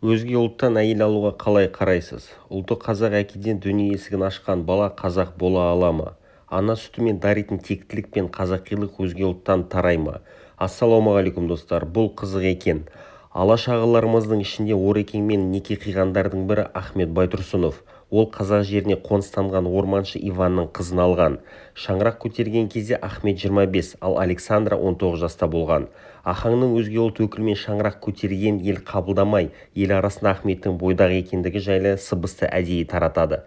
Өзге ұлттан әйел алуға қалай қарайсыз? Ұлты қазақ әкеден дүние есігін ашқан бала қазақ бола ала ма? Ана сүтімен даритын тектілік пен қазақилық өзге ұлттан тарай ма? Ассалаумағалейкум достар, бұл қызық екен. Алаш-ағаларымыздың ішінде Орекеңмен неке қиғандардың бірі Ахмет Байтұрсынов. Ол қазақ жеріне қоныстанған орманшы Иванның қызын алған. Шаңырақ көтерген кезде Ахмет 25, ал Александра 19 жаста болған. Ахаңның өзге ұлт өкілімен шаңырақ көтерген ел қабылдамай, ел арасында Ахметтің бойдақ екендігі жайлы сыбысты әдейі таратады.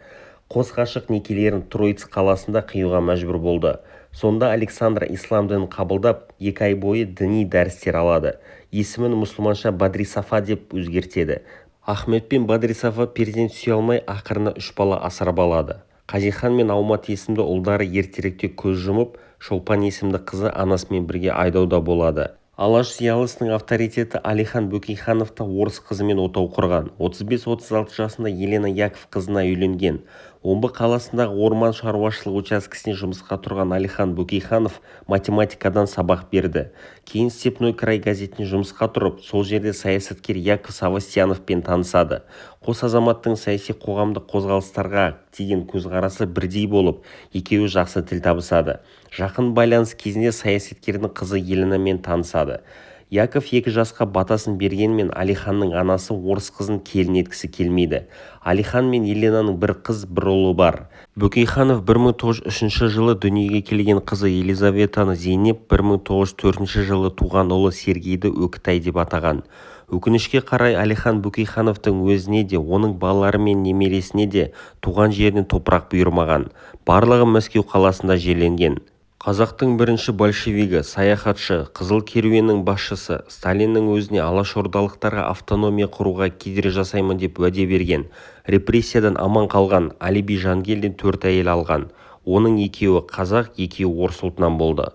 Қос ғашық некелерін Троиц қаласында қиюға мәжбүр болды. Сонда Александра ислам дінін қабылдап, 2 ай бойы діни дәрістер алады. Есімін мұсылманша Бадрисафа деп өзгертеді. Ахмет пен Бадрисафа перзент сүйе алмай, ақырына 3 бала асырап алады. Қазихан мен Аумат есімді ұлдары ертеректе көз жұмып, Шолпан есімді қызы анасымен бірге айдауда болады. Алаш зиялысының авторитеті Алихан Бөкейханов та орыс қызымен отау құрған. 35-36 жасында Елена Яков қызына үйленген. Омбы қаласындағы орман шаруашылығы учаскесіне жұмысқа тұрған Алихан Бөкейханов математикадан сабақ берді. Кейін Степной край газетіне жұмысқа тұрып, сол жерде саясаткер Яков Савастьяновпен танысады. Қос азаматтың саяси қоғамдық қозғалыстарға деген көзқарасы бірдей болып, екеуі жақсы тіл табысады. Жақын байланыс кезінде саясаткердің қызы Еленамен танысады. Яков 2 жасқа батасын бергенмен Алиханның анасы орыс қызын келін еткісі келмейді. Алихан мен Еленаның бір қыз, бір ұлы бар. Бөкейханов 1903 жылы дүниеге келген қызы Елизаветаны Зейнеп, 1904 жылы туған ұлы Сергейді Өкітай деп атаған. Өкінішке қарай Алихан Бөкейхановтың өзіне де, оның балалары мен немересіне де туған жерінен топырақ бұйырмаған. Барлығы Мәскеу қаласында жерленген. Қазақтың бірінші большевигі, саяхатшы, қызыл керуеннің басшысы Сталиннің өзіне алашордалықтарға автономия құруға кедергі жасаймын деп уәде берген. Репрессиядан аман қалған Алиби Жангелдин 4 әйел алған. Оның 2-і қазақ, 2-і орыс ұлтынан болды.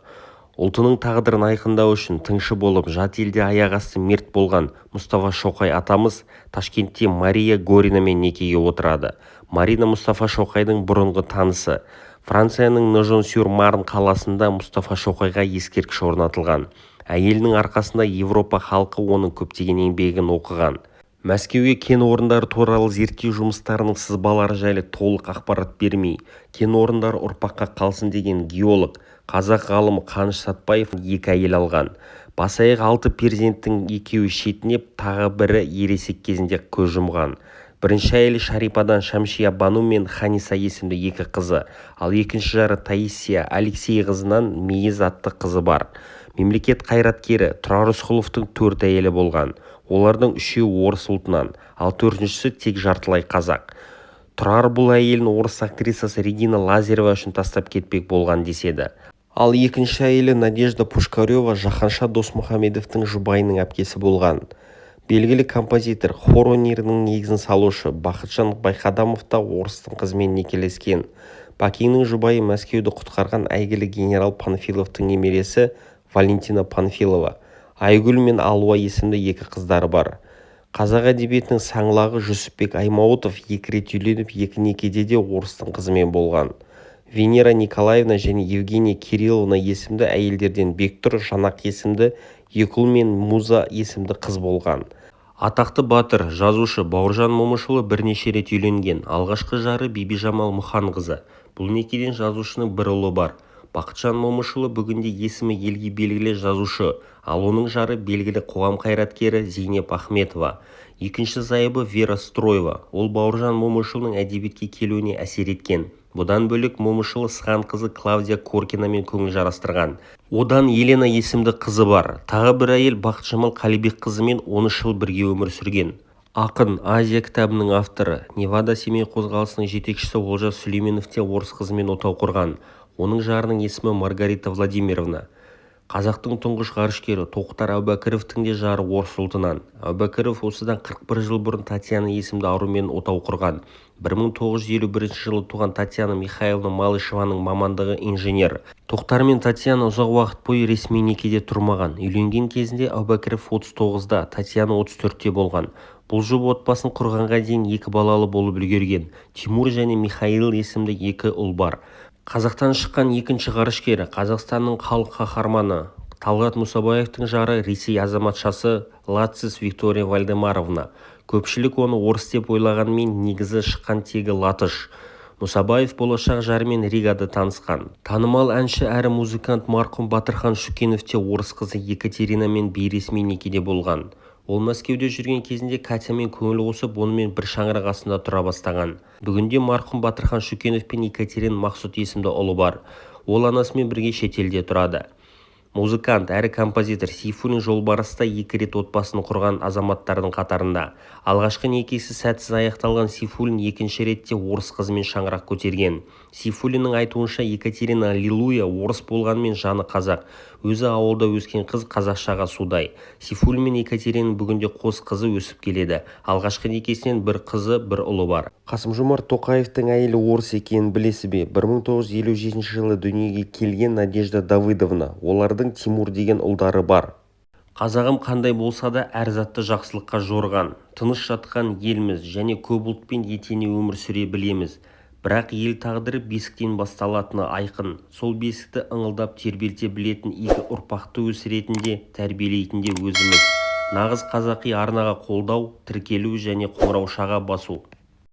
Ұлтының тағдырын айқындау үшін тыңшы болып, жат елде аяқ асты мерт болған Мұстафа Шоқай атамыз Ташкентте Мария Горинамен некеге отырады. Марина Мұстафа Шоқайдың бұрынғы танысы. Францияның Ножон-сюр-Марн қаласында Мұстафа Шоқайға ескерткіш орнатылған. Әйелінің арқасында Европа халқы оның көптеген еңбегін оқыған. Мәскеуге кен орындары туралы зерттеу жұмыстарының сызбалары жайлы толық ақпарат бермей, кен орындары ұрпаққа қалсын деген геолог, қазақ ғалымы Қаныш Сатпаев 2 әйел алған. Бас-аяқ 6 перзенттің 2-і шетінеп, тағы бірі ересек кезінде көз жұмған. Бірінші әйелі Шарипадан Шамшия Бану мен Ханиса есімді 2 қызы, ал екінші жары Таисия Алексей қызынан Мейіз атты қызы бар. Мемлекет қайраткері Тұрар Рысқұловтың 4 әйелі болған. Олардың 3-і орыс ұлтынан, ал 4-шісі тек жартылай қазақ. Тұрар бұл әйелін орыс актрисасы Регина Лазарева үшін тастап кетпек болған деседі. Ал екінші әйелі Надежда Пушкарева Жаһанша Досмұхамедовтың жұбайының әпкесі болған. Белгілі композитор, хор өнерінің негізін салушы Бақытжан Байқадамов та орыстың қызымен некелескен. Бәкеңнің жұбайы Мәскеуді құтқарған әйгілі генерал Панфиловтың немересі Валентина Панфилова. Айгүл мен Алуа есімді 2 қыздары бар. Қазақ әдебиетінің саңлағы Жүсіпбек Аймауытов 2 рет үйленіп, 2 некеде де орыстың қызымен болған. Венера Николаевна және Евгения Кирилловна есімді әйелдерден Бектұр Жанақ есімді 2 ұл мен Муза есімді қыз болған. Атақты батыр, жазушы Бауыржан Момышұлы бірнеше рет үйленген. Алғашқы жары Бибижамал Мұханқызы. Бұл некеден жазушының бір ұлы бар. Бақытжан Момышұлы бүгінде есімі елге белгілі жазушы, ал оның жары белгілі қоғам қайраткері Зейнеп Ахметова. Екінші зайыбы Вера Строева. Ол Бауыржан Момышұлының әдебиетке келуіне әсер еткен. Бұдан бөлек Момышұлы сыған қызы Клавдия Коркинамен көңіл жарастырған. Одан Елена есімді қызы бар. Тағы бір әйел Бақытжамал Қалибек қызымен 13 жыл бірге өмір сүрген. Ақын, Азия кітабының авторы, Невада семей қозғалысының жетекшісі Олжас Сүлейменов те орыс қызымен отау құрған. Оның жарының есімі Маргарита Владимировна. Қазақтың тұңғыш ғарышкері Тоқтар Әубәкіровтің де жары орыс ұлтынан. Әубәкіров осыдан 41 жыл бұрын Татьяна есімді арумен отау құрған. 1951 жылы туған Татьяна Михайловна Малышеваның мамандығы инженер. Тоқтар мен Татьяна ұзақ уақыт бойы ресми некеде тұрмаған. Үйленген кезінде Әубәкіров 39-да, Татьяна 34-те болған. Бұл жұп отбасын құрғанға дейін 2 балалы болып үлгерген. Тимур және Михаил есімді 2 ұл бар. Қазақтан шыққан екінші ғарышкері, Қазақстанның халық қаһарманы Талғат Мұсабаевтың жары Ресей азаматшасы Лацис Виктория Вальдемаровна. Көпшілік оны орыс деп ойлағанмен негізі шыққан тегі латыш. Мұсабаев болашақ жарымен Ригада танысқан. Танымал әнші әрі музыкант марқұм Батырхан Шүкенов те орыс қызы Екатеринамен бейресми некеде болған. Ол Мәскеуде жүрген кезінде Катямен көңіл қосып, онымен бір шаңырақ астында тұра бастаған. Бүгінде марқұм Батырхан Шүкенов пен Екатерина Мақсұт есімді ұлы бар. Ол анасымен бірге шетелде тұрады. Музыкант әрі композитор Сейфуллин Жолбарыста 2 рет отбасын құрған азаматтардың қатарында. Алғашқы некесі сәтсіз аяқталған Сейфуллин екінші ретте орыс қызымен шаңырақ көтерген. Сейфуллиннің айтуынша Екатерина Лилуя орыс болғанмен жаны қазақ. Өзі ауылда өскен қыз қазақшаға судай. Сейфуллин мен Екатеринаның бүгінде қос қызы өсіп келеді. Алғашқы некесінен бір қызы, бір ұлы бар. Қасым-Жомарт Тоқаевтың әйелі орыс екенін білесіз бе? 1957 жылы дүниеге келген Надежда Давыдовна. Олардың Тимур деген ұлдары бар. Қазағым қандай болса да әр затты жақсылыққа жорған. Тыныш жатқан елміз және көп ұлтпен етене өмір сүре білеміз. Бірақ ел тағдыры бесіктен басталатыны айқын. Сол бесікті ыңылдап тербелте білетін екі ұрпақты өсіретін де, тәрбиелейтін де өзіміз. Нағыз қазақи арнаға қолдау, тіркелу және қоңыраушаға басу.